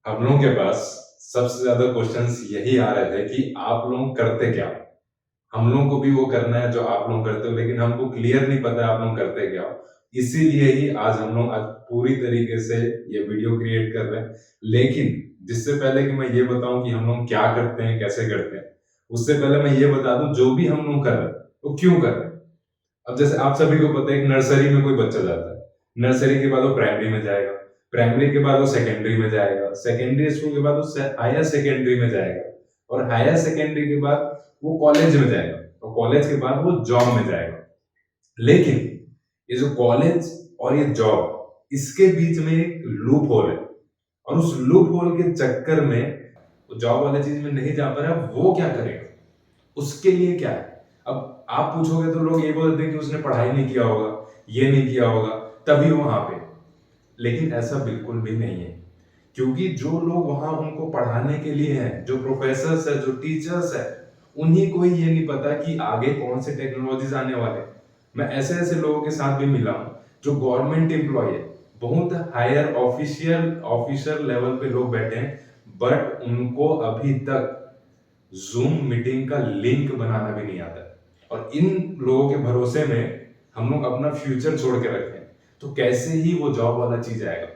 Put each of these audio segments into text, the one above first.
हम लोगों के पास सबसे ज्यादा क्वेश्चंस यही आ रहे थे कि आप लोग करते क्या हो। हम लोगों को भी वो करना है जो आप लोग करते हो, लेकिन हमको क्लियर नहीं पता आप लोग करते क्या हो। इसीलिए ही आज हम लोग आज पूरी तरीके से ये वीडियो क्रिएट कर रहे हैं। लेकिन जिससे पहले कि मैं ये बताऊं कि हम लोग क्या करते हैं, कैसे करते हैं, उससे पहले मैं ये बता दूं जो भी हम लोग कर रहे हैं वो क्यों कर रहे हैं। अब जैसे आप सभी को पता है कि नर्सरी में कोई बच्चा जाता है, नर्सरी के बाद वो प्राइमरी में जाएगा, प्राइमरी के बाद वो सेकेंडरी में जाएगा, सेकेंडरी स्कूल के बाद वो हायर सेकेंडरी में जाएगा, और हायर सेकेंडरी के बाद वो कॉलेज में जाएगा, और कॉलेज के बाद वो जॉब में जाएगा। लेकिन ये जो कॉलेज और ये जॉब, इसके बीच में एक लूप होल है, और उस लूप होल के चक्कर में वो जॉब वाले चीज में नहीं जा पा रहा, वो क्या करेगा, उसके लिए क्या है। अब आप पूछोगे तो लोग ये बोलते हैं कि उसने पढ़ाई नहीं किया होगा, ये नहीं किया होगा, तभी वो वहां पे। लेकिन ऐसा बिल्कुल भी नहीं है, क्योंकि जो लोग वहां उनको पढ़ाने के लिए हैं, जो प्रोफेसर्स है, जो टीचर्स है, उन्हीं को ही ये नहीं पता कि आगे कौन से टेक्नोलॉजीज आने वाले हैं। मैं ऐसे ऐसे लोगों के साथ भी मिला हूं जो गवर्नमेंट एम्प्लॉय है, बहुत हायर ऑफिशियल ऑफिसर लेवल पे लोग बैठे हैं, बट उनको अभी तक जूम मीटिंग का लिंक बनाना भी नहीं आता। और इन लोगों के भरोसे में हम लोग अपना फ्यूचर छोड़ के रखे हैं, तो कैसे ही वो जॉब वाला चीज आएगा।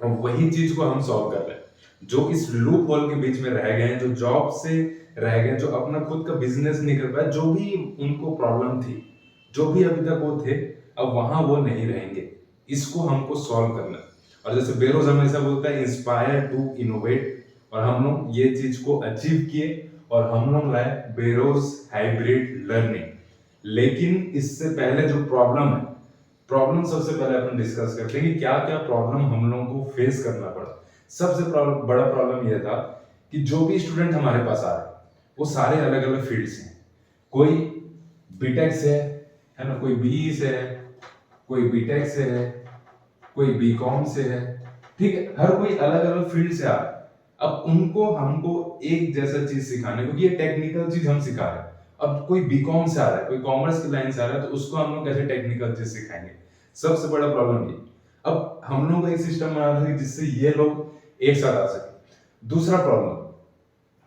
और वही चीज को हम सॉल्व कर रहे हैं, जो इस लूप होल के बीच में रह गए हैं, जो जॉब से रह गए, जो अपना खुद का बिजनेस नहीं कर पाए, जो भी उनको प्रॉब्लम थी, जो भी अभी तक वो थे, अब वहां वो नहीं रहेंगे। इसको हमको सॉल्व करना है। और जैसे बेरोज हमेशा बोलता है इंस्पायर टू इनोवेट, और हम लोग ये चीज को अचीव किए, और हम लोग लाए बेरोज हाइब्रिड लर्निंग। लेकिन इससे पहले जो प्रॉब्लम है, प्रॉब्लम सबसे पहले अपन डिस्कस करते हैं कि क्या क्या प्रॉब्लम हम लोगों को फेस करना पड़ा। सबसे बड़ा प्रॉब्लम यह था कि जो भी स्टूडेंट हमारे पास आ रहे हैं, वो सारे अलग अलग फील्ड से हैं। कोई बीटेक से है ना, कोई बीई से है, कोई बीटेक से है, कोई बीकॉम से है। ठीक है, हर कोई अलग अलग फील्ड से आ रहा है। अब उनको हमको एक जैसा चीज सिखाना है, क्योंकि ये टेक्निकल चीज हम सिखा रहे हैं। अब कोई बीकॉम से आ रहा है, कोई कॉमर्स की लाइन से आ रहा है, तो उसको हम लोग कैसे टेक्निकल चीज सिखाएंगे। सबसे बड़ा प्रॉब्लम ये। अब हम लोग को एक सिस्टम बना था जिससे ये लोग एक साथ आ सके। दूसरा प्रॉब्लम,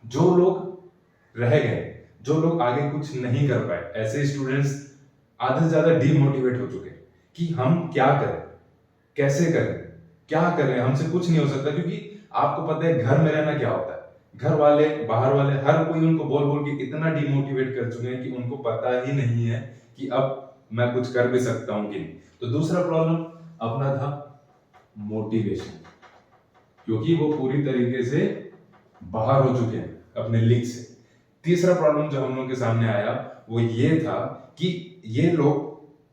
जो लोग रह गए, जो लोग आगे कुछ नहीं कर पाए, ऐसे स्टूडेंट्स आधे से ज्यादा डीमोटिवेट हो चुके हैं कि हम क्या करें, कैसे करें, क्या करें, हमसे कुछ नहीं हो सकता। क्योंकि आपको पता है घर में रहना क्या होता है, घर वाले बाहर वाले हर कोई उनको बोल बोल के इतना डिमोटिवेट कर चुके हैं कि उनको पता ही नहीं है कि अब मैं कुछ कर भी सकता हूं कि नहीं। तो दूसरा प्रॉब्लम अपना था मोटिवेशन, क्योंकि वो पूरी तरीके से बाहर हो चुके हैं अपने लीग से। तीसरा प्रॉब्लम जो हम लोग के सामने आया वो ये था कि ये लोग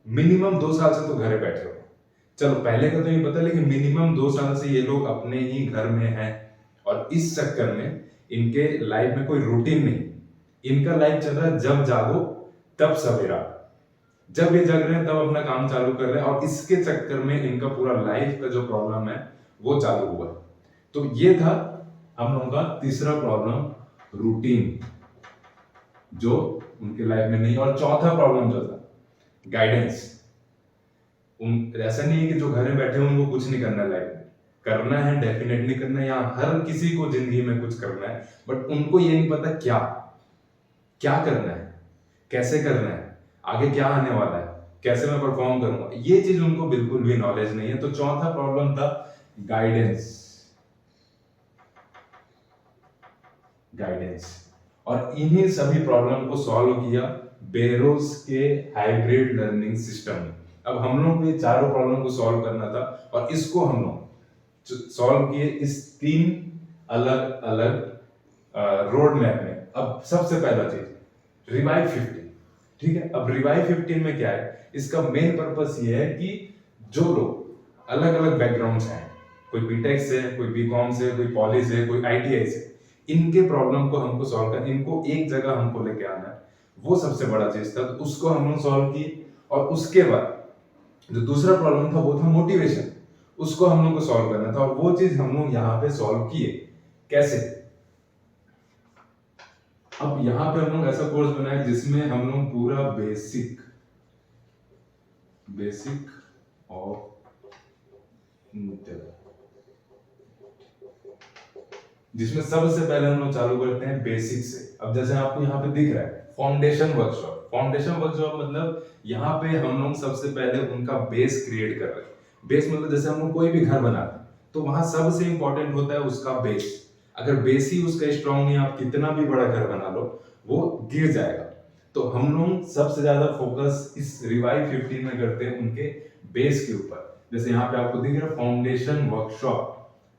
मिनिमम 2 साल से तो घर बैठे हुए हैं। चलो पहले का तो नहीं पता, लेकिन मिनिमम 2 साल से ये लोग अपने ही घर में हैं, और इस चक्कर में इनके लाइफ में कोई रूटीन नहीं। इनका लाइफ चल रहा है जब जागो तब सवेरा, जब ये जग रहे हैं तब अपना काम चालू कर रहे हैं, और इसके चक्कर में इनका पूरा लाइफ का जो प्रॉब्लम है वो चालू हुआ। तो ये था हम लोगों का तीसरा प्रॉब्लम, रूटीन, जो उनके लाइफ में नहीं। और चौथा प्रॉब्लम जो था गाइडेंस। उन ऐसा नहीं है कि जो घर में बैठे हैं उनको कुछ नहीं करना, लाइफ में करना है, डेफिनेटली करना है, यहाँ हर किसी को जिंदगी में कुछ करना है, बट उनको ये नहीं पता क्या क्या करना है, कैसे करना है, आगे क्या आने वाला है, कैसे मैं परफॉर्म करूंगा, ये चीज उनको बिल्कुल भी नॉलेज नहीं है। तो चौथा प्रॉब्लम था गाइडेंस, गाइडेंस। और इन्हीं सभी प्रॉब्लम को सॉल्व किया बेरोज के हाइब्रिड लर्निंग सिस्टम में। अब हम लोग को ये चारों प्रॉब्लम को सॉल्व करना था, और इसको हम लोग सॉल्व किए इस 3 अलग अलग रोड मैप में। अब सबसे पहला चीज रिवाइव 15। ठीक है, अब रिवाइव 15 में क्या है, इसका मेन पर्पस ये है कि जो लोग अलग अलग बैकग्राउंड से हैं, कोई बीटेक से, कोई बीकॉम से, कोई पॉली से, कोई आईटीआई से, इनके प्रॉब्लम को हमको सॉल्व कर, इनको एक जगह हमको लेके आना है। वो सबसे बड़ा चीज था, तो उसको हम लोग सॉल्व किए। और उसके बाद जो दूसरा प्रॉब्लम था वो था मोटिवेशन, उसको हम लोग को सॉल्व करना था, और वो चीज हम लोग यहाँ पे सॉल्व किए। कैसे? अब यहाँ पे हम लोग ऐसा कोर्स बनाए जिसमें हम लोग पूरा बेसिक बेसिक ऑफ इंटेल, जिसमें सबसे पहले हम लोग चालू करते हैं बेसिक से। अब जैसे आपको यहाँ पे दिख रहा है फाउंडेशन वर्कशॉप। फाउंडेशन वर्कशॉप मतलब यहाँ पे हम लोग सबसे पहले उनका बेस क्रिएट कर रहे हैं। बेस मतलब जैसे हम लोग कोई भी घर बनाते हैं तो वहां सबसे इंपॉर्टेंट होता है उसका बेस। अगर बेस ही उसका स्ट्रांग नहीं, आप कितना भी बड़ा घर बना लो वो गिर जाएगा। तो हम लोग सबसे ज्यादा फोकस इस रिवाइव 15 में करते हैं उनके बेस के ऊपर। जैसे यहाँ पे आपको दिख रहा है फाउंडेशन वर्कशॉप,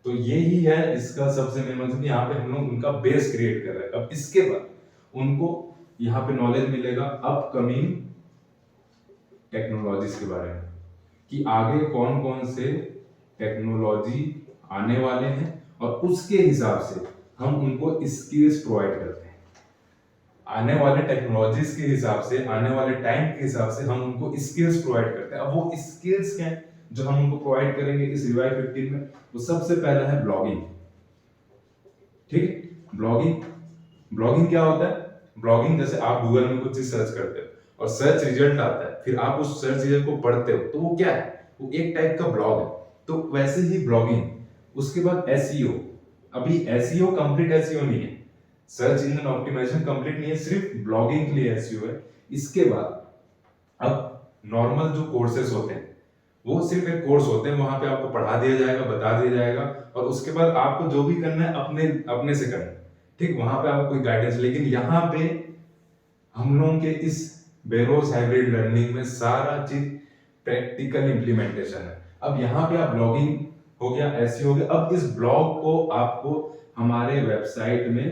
तो ये ही है इसका सबसे मेन मतलब कि यहाँ पे हम लोग उनका बेस क्रिएट कर रहे हैं। अब इसके बाद उनको यहाँ पे नॉलेज मिलेगा अपकमिंग टेक्नोलॉजीज के बारे में, कि आगे कौन कौन से टेक्नोलॉजी आने वाले हैं, और उसके हिसाब से हम उनको स्किल्स प्रोवाइड करते हैं। आने वाले टेक्नोलॉजीज के हिसाब से, आने वाले टाइम के हिसाब से हम उनको स्किल्स प्रोवाइड करते हैं। अब वो स्किल्स क्या है जो हम उनको प्रोवाइड करेंगे इस रिवाइव 15 में? वो सबसे पहला है ब्लॉगिंग। ठीक है, ब्लॉगिंग। ब्लॉगिंग क्या होता है? ब्लॉगिंग जैसे आप गूगल में कुछ चीज सर्च करते हो और सर्च रिजल्ट आता है, फिर आप उस सर्च रिजल्ट को पढ़ते हो, तो वो क्या है? वो एक टाइप का ब्लॉग है। तो वैसे ही ब्लॉगिंग। उसके बाद एसईओ। अभी एसईओ कंप्लीट एसईओ नहीं है, सर्च इंजन ऑप्टिमाइजेशन कंप्लीट नहीं है, सिर्फ ब्लॉगिंग के लिए एसईओ है। इसके बाद अब नॉर्मल जो कोर्सेस होते हैं वो सिर्फ एक कोर्स होते हैं, वहां पे आपको पढ़ा दिया जाएगा, बता दिया जाएगा, और उसके बाद आपको जो भी करना है अपने अपने से करना है। ठीक, वहां पे आपको कोई गाइडेंस। लेकिन यहाँ पे हम लोगों के इस बेरोज हाइब्रिड लर्निंग में सारा चीज प्रैक्टिकल इंप्लीमेंटेशन है। अब यहाँ पे आप ब्लॉगिंग हो गया, एसईओ हो गया, अब इस ब्लॉग को आपको हमारे वेबसाइट में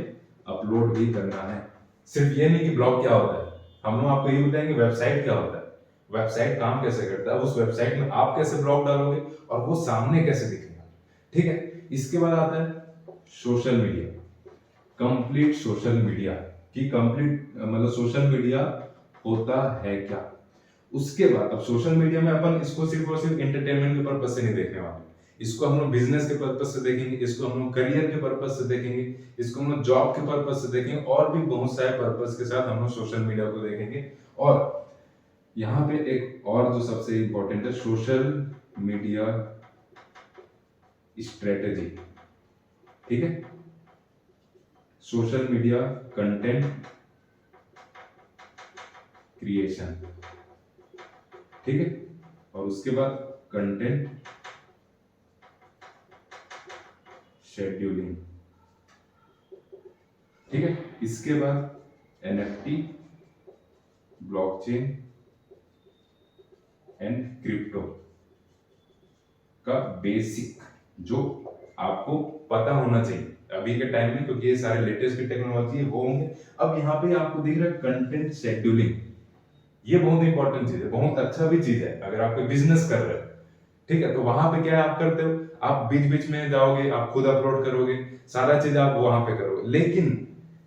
अपलोड भी करना है। सिर्फ ये नहीं कि ब्लॉग क्या होता है, हम लोग आपको ये बताएंगे वेबसाइट क्या होता है, वेबसाइट काम कैसे करता है, उस वेबसाइट में आप कैसे ब्लॉग डालोगे और वो सामने कैसे दिखेगा। ठीक है, इसके बाद आता है social media. Complete social media की कंप्लीट मतलब सोशल मीडिया होता है क्या। उसके बाद अब सोशल मीडिया में अपन इसको सिर्फ और सिर्फ एंटरटेनमेंट के पर्पज से नहीं देखने वाले, इसको हम लोग बिजनेस के पर्पज से देखेंगे, इसको हम लोग करियर के पर्पज से देखेंगे, इसको हम लोग जॉब के पर्पज से देखेंगे, और भी बहुत सारे पर्पज के साथ हम लोग सोशल मीडिया को देखेंगे। और यहाँ पे एक और जो सबसे इंपॉर्टेंट है, सोशल मीडिया स्ट्रेटेजी। ठीक है, सोशल मीडिया कंटेंट क्रिएशन। ठीक है, और उसके बाद कंटेंट शेड्यूलिंग। ठीक है, इसके बाद एनएफटी, ब्लॉकचेन एंड क्रिप्टो का बेसिक जो आपको पता होना चाहिए अभी के टाइम में, क्योंकि ये सारे लेटेस्ट की टेक्नोलॉजी है वो होंगे। अब यहाँ पे आपको दिख रहा है कंटेंट शेड्यूलिंग। ये बहुत इंपॉर्टेंट चीज है, बहुत अच्छा भी चीज है अगर आप कोई बिजनेस कर रहे हो। ठीक है, तो वहां पे क्या है आप करते हो, आप बीच बीच में जाओगे, आप खुद अपलोड करोगे, सारा चीज आप वहां पे करोगे। लेकिन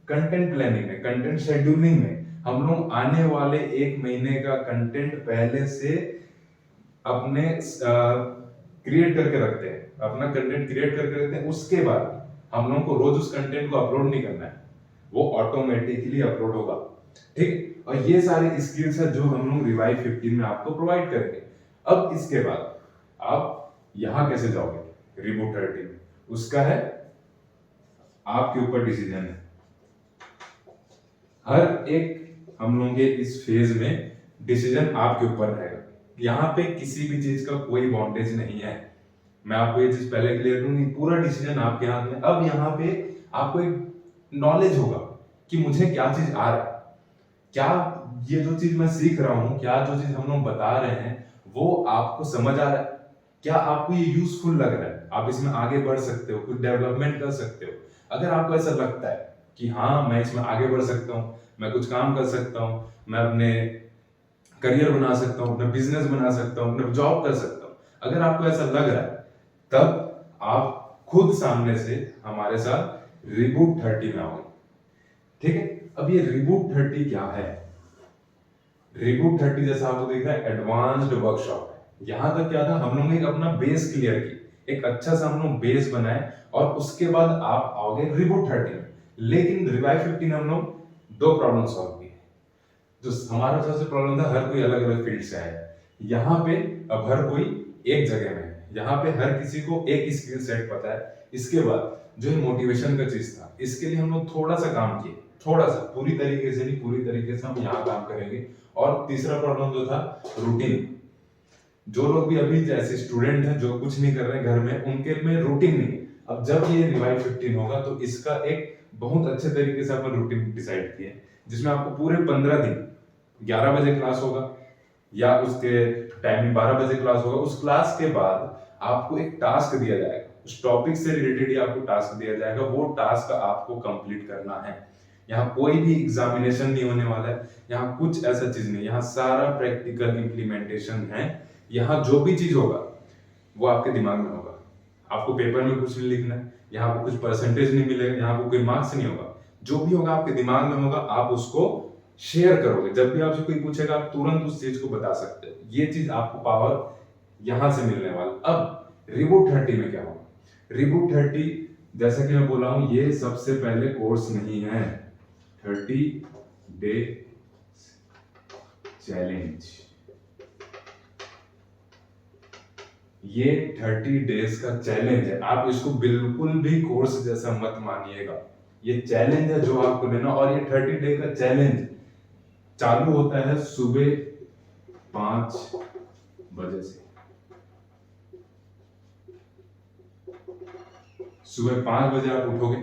कंटेंट प्लानिंग में, कंटेंट शेड्यूलिंग में हम लोग आने वाले 1 महीने का कंटेंट पहले से अपने क्रिएट करके रखते हैं, अपना कंटेंट क्रिएट करके रखते हैं। उसके बाद हम लोगों को रोज उस कंटेंट को अपलोड नहीं करना है, वो ऑटोमेटिकली अपलोड होगा। ठीक, और ये सारे स्किल्स है जो हम लोग रिवाइव 15 में आपको प्रोवाइड करेंगे। अब इसके बाद आप यहां कैसे जाओगे रिबूट 30 में, उसका है आपके ऊपर डिसीजन है। हर एक हम लोगों के इस फेज में डिसीजन आपके ऊपर रहेगा। यहाँ पे किसी भी चीज का कोई बाउंडेज नहीं है, मैं आपको ये चीज पहले क्लियर करूंगी, पूरा डिसीजन आपके हाथ में। अब यहाँ पे आपको एक नॉलेज होगा कि मुझे क्या चीज आ रहा है, क्या ये जो चीज मैं सीख रहा हूं, क्या जो चीज हम लोग बता रहे हैं वो आपको समझ आ रहा है, क्या आपको ये यूजफुल लग रहा है, आप इसमें आगे बढ़ सकते हो, कुछ डेवलपमेंट कर सकते हो। अगर आपको ऐसा लगता है कि हाँ मैं इसमें आगे बढ़ सकता हूँ, मैं कुछ काम कर सकता हूँ, मैं अपने करियर बना सकता हूँ, अपना बिजनेस बना सकता हूँ, अपना जॉब कर सकता हूँ, अगर आपको ऐसा लग रहा है तब आप खुद सामने से हमारे साथ रिबूट 30 में आओगे। ठीक है, अब ये रिबूट 30 क्या है? रिबूट 30 जैसा आपको दिख रहा है एडवांस्ड वर्कशॉप है। यहां तक क्या था, हम लोग ने अपना बेस क्लियर की, एक अच्छा सा हम लोग बेस बनाए, और उसके बाद आप आओगे रिबूट 30 में। लेकिन रिवाइव 15 हम लोग 2 प्रॉब्लम सॉल्व किए। जो हमारा सबसे प्रॉब्लम था, हर कोई अलग अलग फील्ड से आया, यहाँ पे अब हर कोई एक जगह में है। यहाँ पे हर किसी को एक स्किल सेट पता है। इसके बाद जो मोटिवेशन का चीज था, इसके लिए हम लोग थोड़ा सा काम किए, थोड़ा सा, पूरी तरीके से नहीं, पूरी तरीके से हम यहाँ काम करेंगे। और तीसरा प्रॉब्लम जो था रूटीन, जो लोग भी अभी जैसे स्टूडेंट हैं जो कुछ नहीं कर रहे हैं घर में, उनके में रूटीन नहीं। अब जब ये रिवाइव 15 होगा तो इसका एक बहुत अच्छे तरीके से अपन रूटीन डिसाइड किए, जिसमें आपको पूरे 15 दिन 11 बजे क्लास होगा या उसके टाइमिंग 12 बजे क्लास होगा। उस क्लास के बाद आपको एक टास्क दिया जाएगा, उस टॉपिक से रिलेटेड ही आपको टास्क दिया जाएगा, वो टास्क आपको कंप्लीट करना है। यहाँ कोई भी एग्जामिनेशन नहीं होने वाला है, यहाँ कुछ ऐसा चीज नहीं, यहाँ सारा प्रैक्टिकल इम्प्लीमेंटेशन है। यहाँ जो भी चीज होगा वो आपके दिमाग में होगा, आपको पेपर में कुछ नहीं लिखना है, यहाँ आपको कुछ परसेंटेज नहीं मिलेगा, यहाँ आपको कोई मार्क्स नहीं होगा, जो भी होगा आपके दिमाग में होगा, आप उसको शेयर करोगे। जब भी आपसे कोई पूछेगा आप तुरंत उस चीज को बता सकते हो। ये चीज आपको पावर यहां से मिलने वाला। अब रिबूट 30 में क्या होगा? रिबूट 30 जैसा कि मैं बोला हूं, ये सबसे पहले कोर्स नहीं है, 30 डे चैलेंज। ये 30 डेज का चैलेंज है, आप इसको बिल्कुल भी कोर्स जैसा मत मानिएगा। ये चैलेंज है जो आपको लेना। और ये 30 डे का चैलेंज चालू होता है सुबह 5 बजे से। सुबह 5 बजे आप उठोगे,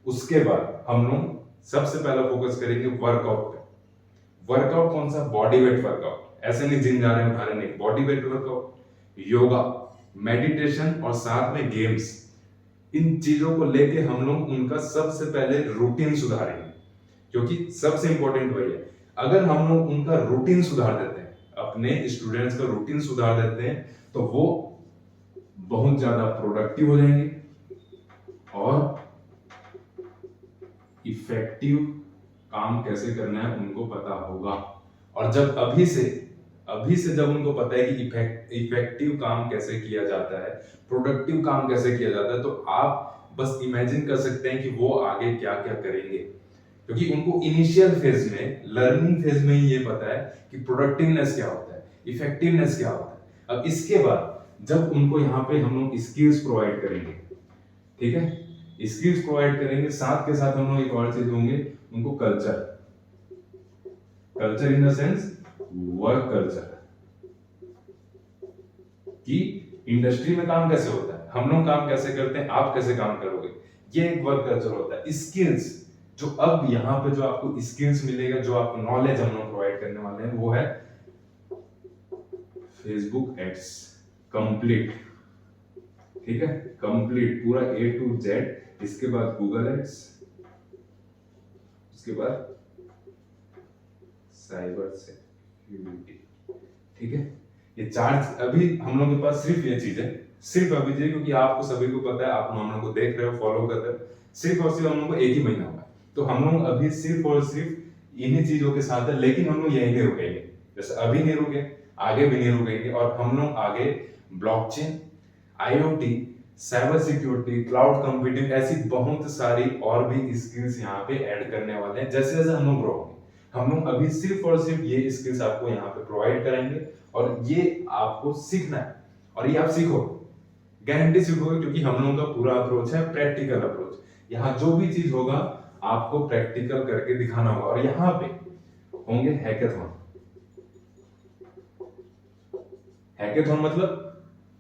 उसके बाद हम लोग सबसे पहला फोकस करेंगे वर्कआउट पे। वर्कआउट कौन सा? Body weight workout. ऐसे नहीं जिम जा रहे हैं उठा रहे, नहीं, body weight workout, yoga, meditation और साथ में गेम्स। इन चीजों को लेके हम लोग उनका सबसे पहले रूटीन सुधारेंगे, क्योंकि सबसे इंपॉर्टेंट वही है। अगर हम लोग उनका रूटीन सुधार देते हैं, अपने स्टूडेंट्स का रूटीन सुधार देते हैं, तो वो बहुत ज्यादा प्रोडक्टिव हो जाएंगे और इफेक्टिव काम कैसे करना है उनको पता होगा। और जब अभी से जब उनको पता है कि इफेक्टिव काम कैसे किया जाता है, प्रोडक्टिव काम कैसे किया जाता है, तो आप बस इमेजिन कर सकते हैं कि वो आगे क्या क्या करेंगे। क्योंकि उनको इनिशियल फेज में, लर्निंग फेज में ही ये पता है कि प्रोडक्टिवनेस क्या होता है, इफेक्टिवनेस क्या होता है। अब इसके बाद जब उनको यहाँ पे हम लोग स्किल्स प्रोवाइड करेंगे, ठीक है, स्किल्स प्रोवाइड करेंगे, साथ के साथ हम लोग एक और चीज होंगे उनको culture in the sense work culture, कि इंडस्ट्री में काम कैसे होता है, हम लोग काम कैसे करते हैं, आप कैसे काम करोगे, ये एक वर्क कल्चर होता है। स्किल्स, जो अब यहाँ पे जो आपको स्किल्स मिलेगा, जो आपको नॉलेज हम लोग प्रोवाइड करने वाले हैं, वो है फेसबुक एड्स कंप्लीट, ठीक है, कंप्लीट पूरा A to Z। इसके बाद गूगल एड्स, उसके बाद साइबर सिक्योरिटी, ठीक है। ये चार अभी हम लोगों के पास सिर्फ ये चीज है, सिर्फ अभी ये, क्योंकि आपको सभी को पता है, आप हम लोगों को देख रहे हो, फॉलो कर रहे हो, सिर्फ और सिर्फ हम लोगों को एक ही महीना हुआ है, तो हम लोग अभी सिर्फ और सिर्फ इन्हीं चीजों के साथ है। लेकिन हम लोग यही नहीं रुकेंगे, जैसे अभी नहीं रुके, आगे भी नहीं रुकेंगे। और हम लोग आगे blockchain, IoT, cyber security, cloud computing, ऐसी बहुत सारी और भी स्किल्स यहाँ पे ऐड करने वाले हैं। जैसे जैसे हम लोग ग्रो होंगे, हम लोग अभी सिर्फ और सिर्फ ये स्किल्स आपको यहाँ पे प्रोवाइड कराएंगे, और ये आपको सीखना है, और ये आप सीखोगे, गारंटी सीखोगे, क्योंकि हम लोगों का पूरा अप्रोच है प्रैक्टिकल अप्रोच। यहाँ जो भी चीज होगा आपको प्रैक्टिकल करके दिखाना होगा। और यहाँ पे होंगे हैकेथॉन। हैकेथॉन मतलब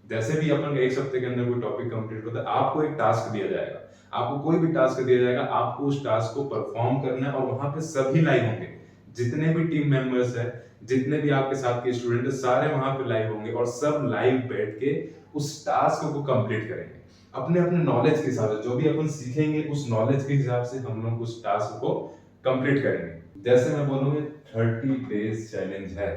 जैसे भी अपन एक हफ्ते के अंदर कोई टॉपिक कंप्लीट होता है, आपको एक टास्क दिया जाएगा, आपको कोई भी टास्क दिया जाएगा, आपको उस टास्क को परफॉर्म करना है। और वहां पे सभी लाइव होंगे, जितने भी टीम मेंबर्स है, जितने भी आपके साथ के स्टूडेंट है, सारे वहां पे लाइव होंगे, और सब लाइव बैठ के उस टास्क को कंप्लीट करेंगे अपने अपने नॉलेज के हिसाब से। जो भी अपन सीखेंगे उस नॉलेज के हिसाब से हम लोग उस टास्क को कंप्लीट करेंगे। जैसे मैं बोलूंगा 30 डेज चैलेंज है,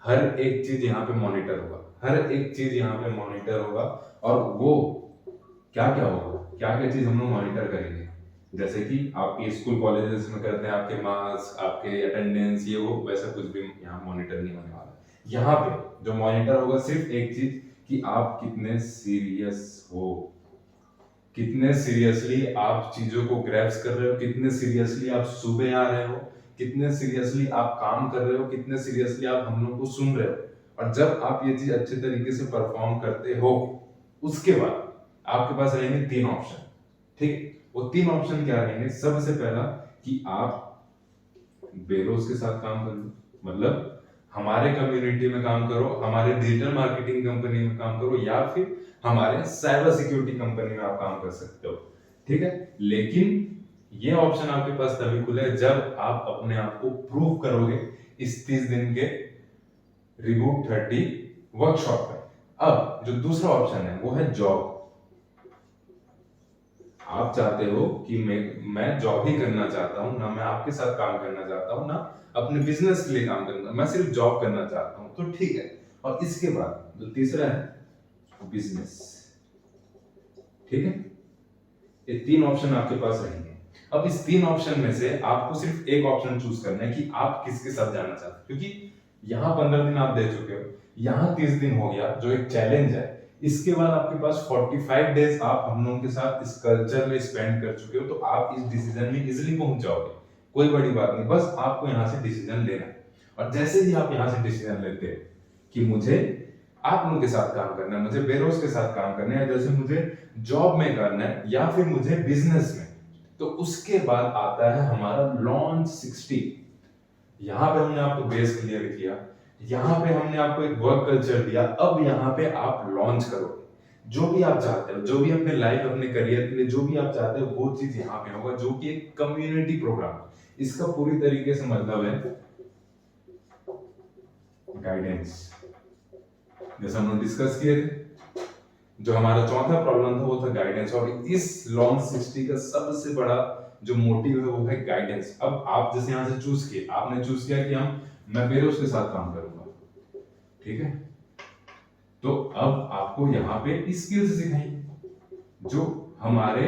हर एक चीज यहाँ पे मॉनिटर होगा, हर एक चीज यहाँ पे मॉनिटर होगा। और वो क्या क्या होगा, क्या क्या चीज हम लोग मॉनिटर करेंगे, जैसे कि आपके स्कूल कॉलेजेस में करते हैं, आपके मार्क्स, आपके अटेंडेंस, ये वो, वैसा कुछ भी यहाँ मॉनिटर नहीं होने वाला। यहाँ पे जो मॉनिटर होगा सिर्फ एक चीज, कि आप कितने सीरियस हो, कितने सीरियसली आप चीजों को ग्रैब्स कर रहे हो, कितने सीरियसली आप सुबह आ रहे हो, कितने सीरियसली आप काम कर रहे हो, कितने सीरियसली आप हम लोग को सुन रहे हो, और जब आप ये चीज अच्छे तरीके से परफॉर्म करते हो, उसके बाद आपके पास रहेंगे 3 ऑप्शन। ठीक है, वो 3 ऑप्शन क्या रहेंगे? सबसे पहला कि आप बेरोज के साथ काम कर लो, मतलब हमारे कम्युनिटी में काम करो, हमारे डिजिटल मार्केटिंग कंपनी में काम करो, या फिर हमारे साइबर सिक्योरिटी कंपनी में आप काम कर सकते हो। ठीक है, लेकिन ये ऑप्शन आपके पास तभी खुले जब आप अपने आप को प्रूव करोगे इस 30 दिन के रिबूट 30 वर्कशॉप में। अब जो दूसरा ऑप्शन है वो है जॉब। आप चाहते हो कि मैं जॉब ही करना चाहता हूं, ना मैं आपके साथ काम करना चाहता हूं, ना अपने बिजनेस के लिए काम करना, मैं सिर्फ जॉब करना चाहता हूं, तो ठीक है। और इसके बाद जो तीसरा है बिजनेस। ठीक है, ये 3 ऑप्शन आपके पास रहेंगे। अब इस 3 ऑप्शन में से आपको सिर्फ एक ऑप्शन चूज करना है कि आप किसके साथ जाना चाहते हो, क्योंकि यहाँ 15 दिन आप दे चुके हो, यहाँ 30 दिन हो गया जो एक चैलेंज है। इसके बाद आपके पास 45 डेज आप हम लोगों के साथ इस कल्चर में स्पेंड कर चुके हो, तो आप इस डिसीजन में इजिली पहुंच जाओगे। कोई बड़ी बात नहीं, बस आपको यहाँ से डिसीजन लेना है। और जैसे ही आप यहाँ से डिसीजन लेते हैं कि मुझे आप लोगों के साथ काम करना है, मुझे बेरोज के साथ काम करना है, जैसे मुझे जॉब में करना है या फिर मुझे बिजनेस में, तो उसके बाद आता है हमारा लॉन्च 60। यहाँ पे हमने आपको बेस क्लियर किया, यहाँ पे हमने आपको एक वर्क कल्चर दिया। अब यहाँ पे आप लॉन्च करोगे जो भी आप चाहते हो, जो भी अपने लाइफ अपने करियर के लिए जो भी आप चाहते हो, वो चीज यहाँ पे होगा, जो कि एक कम्युनिटी प्रोग्राम। इसका पूरी तरीके से मतलब है गाइडेंस। जैसे हम लोग डिस्कस किए थे, जो हमारा चौथा प्रॉब्लम था वो था गाइडेंस, और इस लॉन्च 60 का सबसे बड़ा जो मोटिव है वो है गाइडेंस। अब आप जैसे यहाँ से चूज किए, आपने चूज किया कि मैं बेरोज के साथ काम करूंगा। ठीक है, तो अब आपको यहाँ पे स्किल्स सिखाएंगे जो हमारे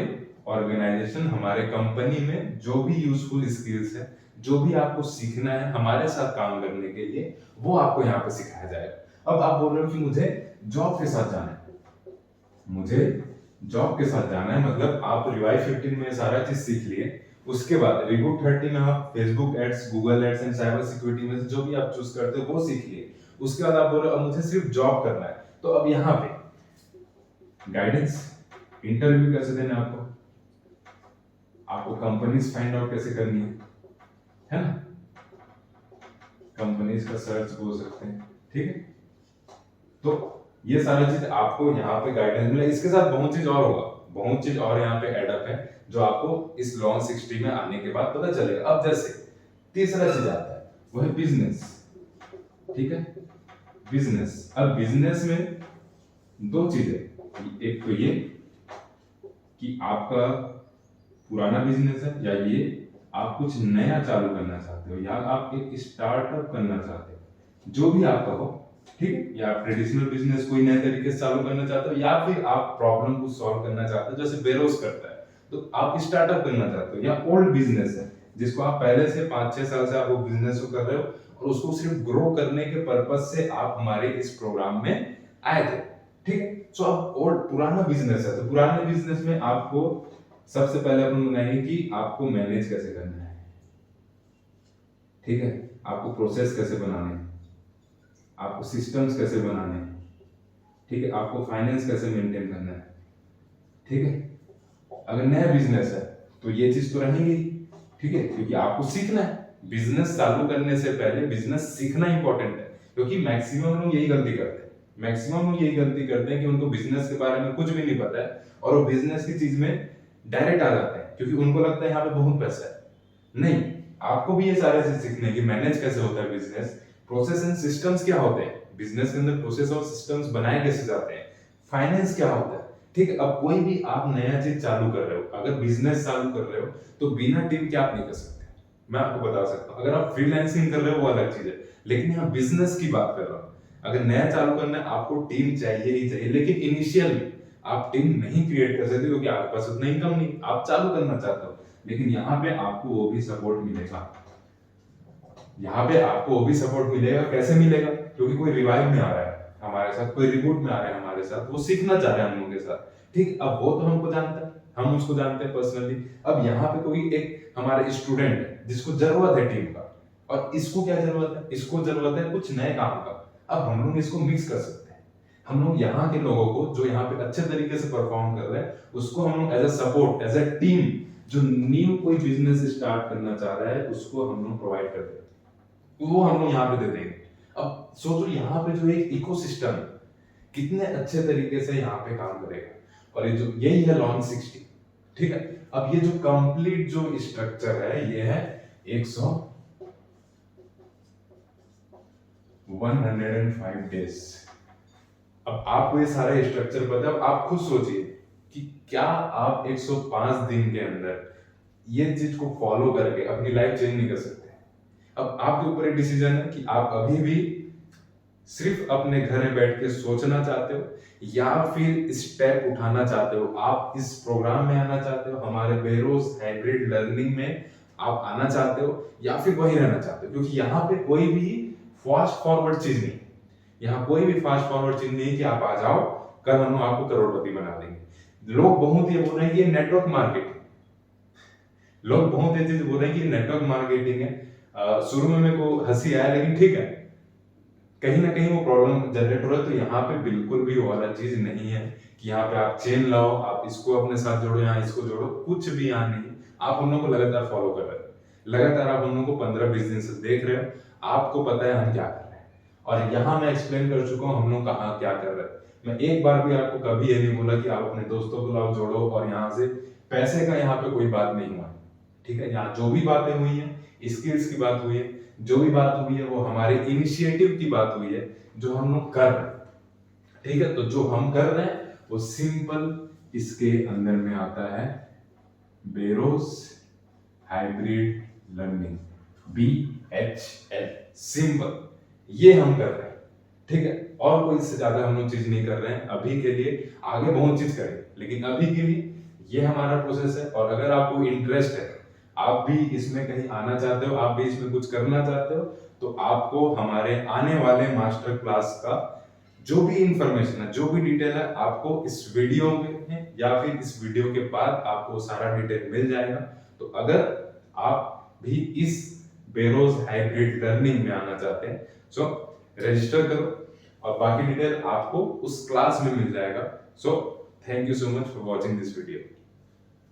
ऑर्गेनाइजेशन, हमारे कंपनी में जो भी यूजफुल स्किल्स है, जो भी आपको सीखना है हमारे साथ काम करने के लिए, वो आपको यहाँ पे सिखाया जाएगा। अब आप बोल रहे हो कि मुझे जॉब के साथ जाना है, मुझे जॉब के साथ जाना है, मतलब आप रिवाइव 15 में सारा चीज सीख लिए, उसके बाद रिबूट 30 में आप Facebook ads, Google ads and cyber security में से जो भी आप चूज करते हो वो सीख लिए। उसके बाद आप बोल रहे हो अब मुझे सिर्फ जॉब करना है, तो अब यहाँ पे गाइडेंस, इंटरव्यू कैसे देना है आपको कंपनीज फाइंड आउट कैसे करनी है ना, कंपनीज का सर्च बोल सकते हैं। ठीक है, तो ये सारी चीज आपको यहाँ पे गाइडेंस मिला। इसके साथ बहुत चीज और होगा, बहुत चीज और यहाँ पे एडअप है जो आपको इस लॉन्च 60 में आने के बाद पता चलेगा। अब जैसे तीसरा चीज आता है वो है बिजनेस। ठीक है, बिजनेस। अब बिजनेस में 2 चीजें, एक तो ये कि आपका पुराना बिजनेस है, या ये आप कुछ नया चालू करना चाहते हो, या आप एक स्टार्टअप करना चाहते हो, जो भी आपका हो। ठीक है, या आप ट्रेडिशनल बिजनेस कोई नए तरीके से चालू करना चाहते हो, या फिर आप प्रॉब्लम को सॉल्व करना चाहते हो जैसे बेरोज करता है, तो आप स्टार्टअप करना चाहते हो, या ओल्ड बिजनेस है जिसको आप पहले से 5-6 साल से आप वो बिजनेस को कर रहे हो और उसको सिर्फ ग्रो करने के पर्पज से आप हमारे इस प्रोग्राम में आए थे। ठीक है, सो अब ओल्ड पुराना बिजनेस है, तो पुराने बिजनेस में आपको सबसे पहले अपन बताएंगे कि आपको मैनेज कैसे करना है। ठीक है, आपको प्रोसेस कैसे बनाने हैं, आपको सिस्टम्स कैसे बनाने हैं। ठीक है, आपको फाइनेंस कैसे मेंटेन करना है। ठीक है, अगर नया बिजनेस है तो ये चीज तो रहेंगी। ठीक है, क्योंकि आपको सीखना है, बिजनेस चालू करने से पहले बिजनेस सीखना इंपॉर्टेंट है, क्योंकि मैक्सिमम लोग यही गलती करते हैं। मैक्सिमम लोग यही गलती करते हैं कि उनको बिजनेस के बारे में कुछ भी नहीं पता है और वो बिजनेस की चीज में डायरेक्ट आ जाते हैं, क्योंकि उनको लगता है यहाँ पे बहुत पैसा है। नहीं, आपको भी ये सारे चीज सीखने की, मैनेज कैसे होता है बिजनेस, प्रोसेस एंड सिस्टम्स क्या होते हैं, बिजनेस के अंदर प्रोसेस और सिस्टम्स बनाए कैसे जाते हैं, फाइनेंस क्या होता है। ठीक है, अब कोई भी आप नया चीज चालू कर रहे हो, अगर बिजनेस चालू कर रहे हो तो बिना टीम के आप नहीं कर सकते। मैं आपको बता सकता हूँ, अगर आप फ्रीलांसिंग कर रहे हो वो अलग चीज है, लेकिन यहाँ बिजनेस की बात कर रहा हूँ। अगर नया चालू करना है आपको टीम चाहिए ही चाहिए, लेकिन इनिशियल में आप टीम नहीं क्रिएट कर सकते क्योंकि आपके पास उतना इनकम नहीं, आप चालू करना चाहते हो। लेकिन यहाँ पे आपको वो भी सपोर्ट मिलेगा, यहाँ पे आपको वो भी सपोर्ट मिलेगा। कैसे मिलेगा? क्योंकि कोई रिवाइव में आ रहा है हमारे साथ, कोई रिबूट में आ रहा है हमारे साथ, वो सीखना चाह रहे हैं हम लोगों के साथ। ठीक, अब वो तो हमको जानता है, हम उसको जानते हैं पर्सनली। अब यहाँ पे कोई एक हमारे स्टूडेंट है जिसको जरूरत है टीम का, और इसको क्या जरूरत है, इसको जरूरत है कुछ नए काम का। अब हम लोग इसको मिक्स कर सकते हैं। हम लोग यहाँ के लोगों को जो यहाँ पे अच्छे तरीके से परफॉर्म कर रहे हैं उसको हम लोग as a support, as a team, जो न्यू कोई बिजनेस स्टार्ट करना चाह रहा है उसको हम लोग प्रोवाइड कर देते हैं, वो हम लोग यहाँ पे दे देंगे। अब सोचो यहाँ पे जो एक इकोसिस्टम कितने अच्छे तरीके से यहाँ पे काम करेगा, और ये जो यही है लॉन्च 60, ठीक है। अब ये जो कंप्लीट जो स्ट्रक्चर है ये है 105 डेज। अब आपको ये सारे स्ट्रक्चर पता है, अब आप खुद सोचिए कि क्या आप 105 दिन के अंदर ये चीज को फॉलो करके अपनी लाइफ चेंज नहीं कर सकते। अब आपके ऊपर एक डिसीजन है कि आप अभी भी सिर्फ अपने घर में बैठ के सोचना चाहते हो या फिर स्टेप उठाना चाहते हो, आप इस प्रोग्राम में आना चाहते हो, हमारे बेरोज हाइब्रिड लर्निंग में आप आना चाहते हो, या फिर वही रहना चाहते हो। क्योंकि यहाँ पे कोई भी फास्ट फॉरवर्ड चीज नहीं, यहाँ कोई भी फास्ट फॉरवर्ड चीज नहीं कि आप आ जाओ कल हम आपको करोड़पति बना देंगे। लोग बहुत ये बोल रहे हैं कि ये नेटवर्क मार्केटिंग, लोग बहुत ये चीज बोल रहे हैं कि नेटवर्क मार्केटिंग है। शुरू में मेरे को हंसी आया, लेकिन ठीक है, कहीं ना कहीं वो प्रॉब्लम जनरेट हो रहा है। तो यहाँ पे बिल्कुल भी वो वाला चीज नहीं है कि यहाँ पे आप चेन लाओ, आप इसको अपने साथ जोड़ो, यहाँ इसको जोड़ो, कुछ भी यहाँ नहीं। आप हम लोग को लगातार फॉलो कर रहे हैं, लगातार आप हम लोग को 15-20 दिन से देख रहे हो, आपको पता है हम क्या कर रहे हैं, और यहाँ मैं एक्सप्लेन कर चुका हूँ हम लोग कहाँ क्या कर रहे हैं। मैं एक बार भी आपको कभी ये नहीं बोला कि आप अपने दोस्तों को लाओ जोड़ो, और यहाँ से पैसे का यहाँ पे कोई बात नहीं हुआ, ठीक है। यहाँ जो भी बातें हुई है स्किल्स की बात हुई है, जो भी बात हुई है वो हमारे इनिशिएटिव की बात हुई है जो हम लोग कर रहे हैं, ठीक है। तो जो हम कर रहे हैं वो सिंपल इसके अंदर में आता है bureaus hybrid learning, BHL, simple, ये हम कर रहे हैं, ठीक है। और कोई इससे ज्यादा हम लोग चीज नहीं कर रहे हैं अभी के लिए, आगे बहुत चीज करेंगे, लेकिन अभी के लिए ये हमारा प्रोसेस है। और अगर आपको इंटरेस्ट है, आप भी इसमें कहीं आना चाहते हो, आप भी इसमें कुछ करना चाहते हो, तो आपको हमारे आने वाले मास्टर क्लास का जो भी इंफॉर्मेशन है, जो भी डिटेल है, आपको इस वीडियो में या फिर इस वीडियो के बाद आपको सारा डिटेल मिल जाएगा। तो अगर आप भी इस बेरोज हाइब्रिड लर्निंग में आना चाहते हैं सो रजिस्टर करो, और बाकी डिटेल आपको उस क्लास में मिल जाएगा। So thank you so much for watching this video.